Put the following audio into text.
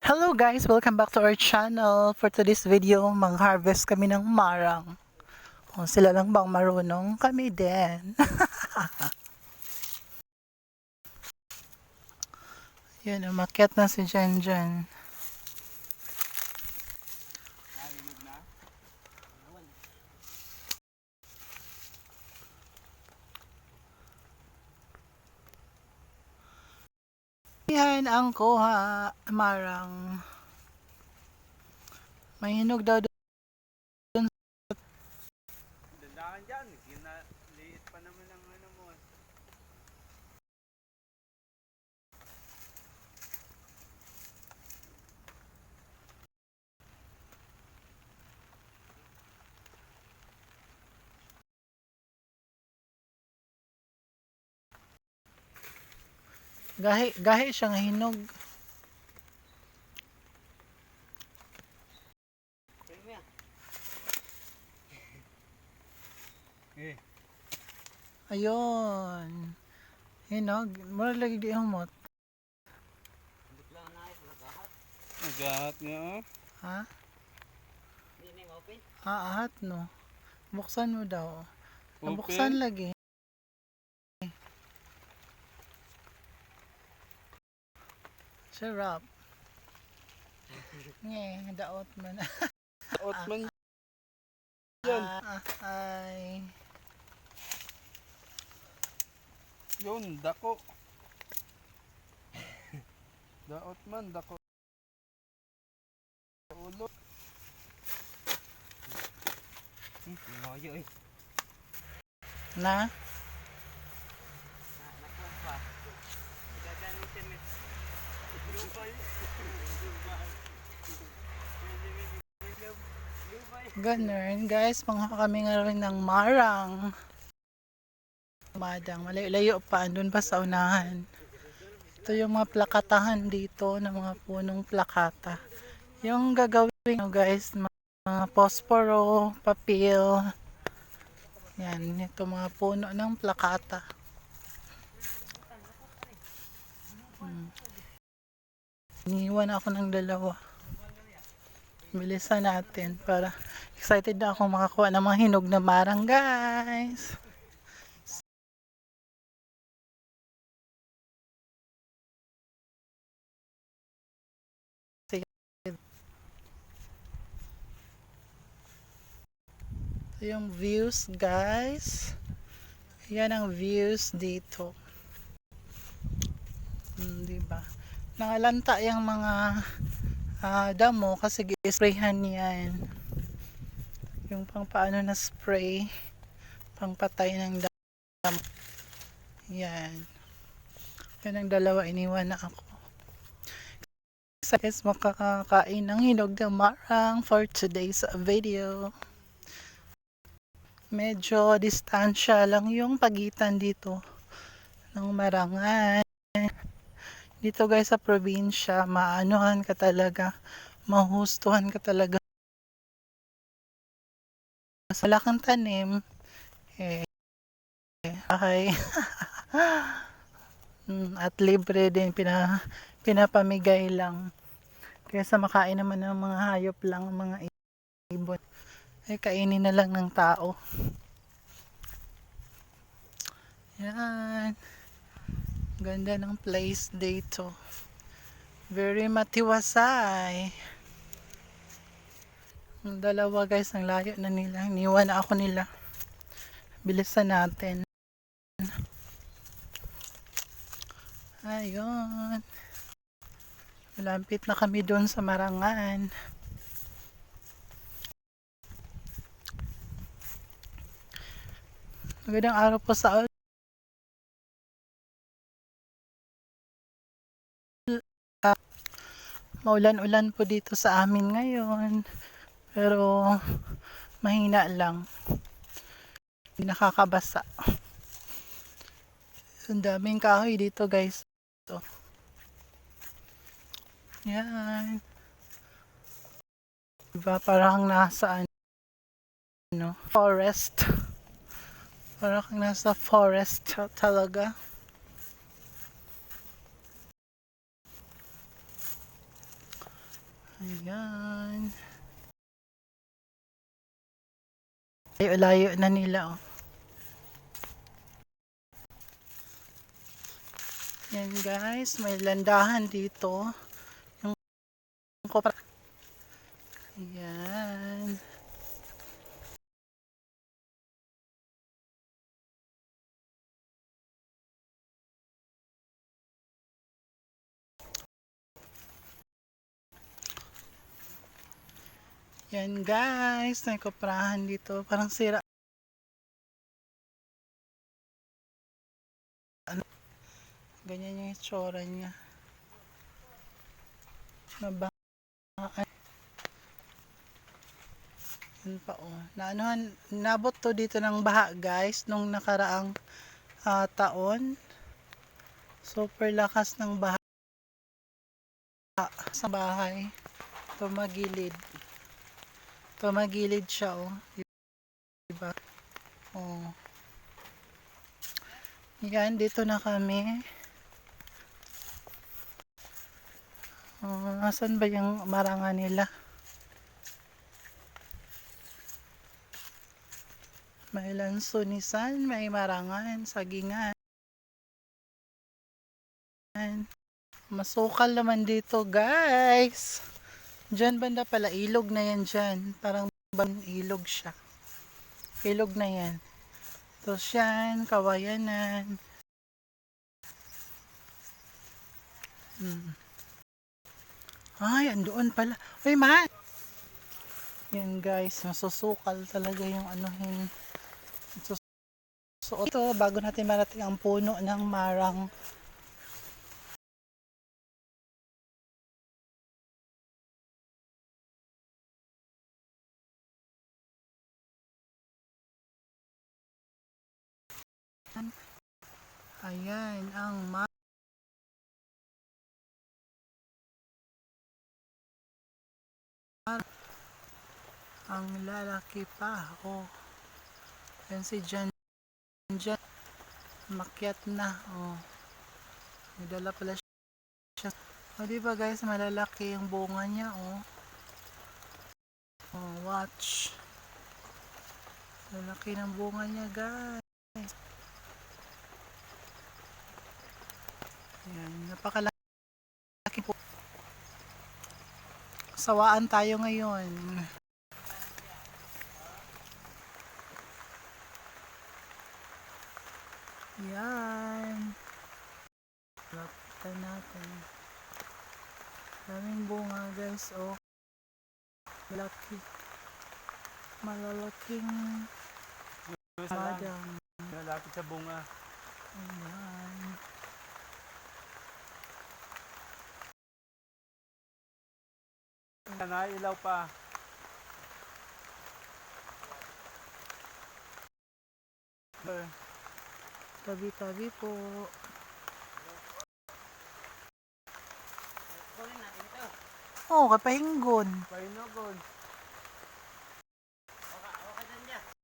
Hello guys! Welcome back to our channel. For today's video, mag-harvest kami ng marang. O, sila lang bang marunong? Kami din. Yun, umakyat na si Jen Jen. Yan ang kuha, marang. May hinog daw doon. Dandakan dyan, liit pa naman ang ano mo. Gahi siyang hinog. Ayun. Hinog. Mura lagi di humot. Nagahat nga oh. Ha? Ahat no. Buksan mo daw. Buksan Open? lagi. Sarap. Nye, daot man. Outman dyan. Ay. Yun, dako. Daot man, dako. Ulo. Mayo eh. Na? Ganun guys, mga kami nga rin ng marang. Madang, malayo-layo pa, andun pa sa unahan. Ito yung mga plakatahan dito ng mga punong plakata. Yung gagawin guys, mga posporo, papel. Yan, ito mga puno ng plakata. Iniwan ako ng dalawa. Bilisan natin para excited na ako makakuha ng mga hinog na marang guys. Ito yung views guys. Yan ang views dito. Diba? Nangalanta yung mga damo kasi gi-sprayhan yan. Yung pang paano na spray, pang patay ng damo. Yan. Yan ang dalawa, iniwan na ako. Guys, makakakain ng hinog na marang for today's video. Medyo distansya lang yung pagitan dito ng marangan. Dito guys sa probinsya, maanuhan ka talaga, mahustuhan ka talaga. Wala kang tanim, okay. At libre din, pinapamigay lang. Kaysa makain naman ng mga hayop lang, mga ibon. Kainin na lang ng tao. Yan. Ganda ng place dito. Very matiwasay. Ang dalawa guys, ang layo na nila. Iniwan na ako nila. Bilisan natin. Ayun. Malapit na kami doon sa marangan. Magandang araw po sa maulan-ulan po dito sa amin ngayon. Pero mahina lang. Hindi nakakabasa. Ang daming kahoy dito guys. So, yan. Diba parang nasa forest. Parang nasa forest talaga. Ayan. Layo-layo na nila, oh. Yan guys, may landahan dito. Yung kopra. Ayan. Yan guys, may koprahan dito. Parang sira. Ganyan yung itsura niya. Mabahaan. Yan pa oh. Nabot to dito ng baha guys nung nakaraang taon. Super lakas ng baha sa bahay. Tumagilid. Tumagilid siya oh. Diba? Oh. Yan, dito na kami. Asan ba yung marangan nila? May lansunisan, may marangan, sagingan. Masukal naman dito guys. Diyan banda pala, ilog na yan dyan. Parang ilog siya. Ilog na yan. Tapos yan, kawayanan. Ay, andoon pala. Uy, man! Yan guys, masusukal talaga yung anuhin. So, ito, bago natin marating ang puno ng marang. Ayan, ang ang lalaki pa. Oh. Yan si Jan. Makyat na. Oh. May dala pala siya. O, diba guys, malalaki yung bunga niya. Oh. Oh, watch. Lalaki ng bunga niya guys. Ayan, napakalaki po. Sawaan tayo ngayon. Yan. Lapitan natin. Daming bunga guys. Oh. Malaki. Malalaking madang. Malapit sa bunga. Ayan. Nailaw pa. Tabi-tabi po. Oh, kapahinggon. Pahinogod.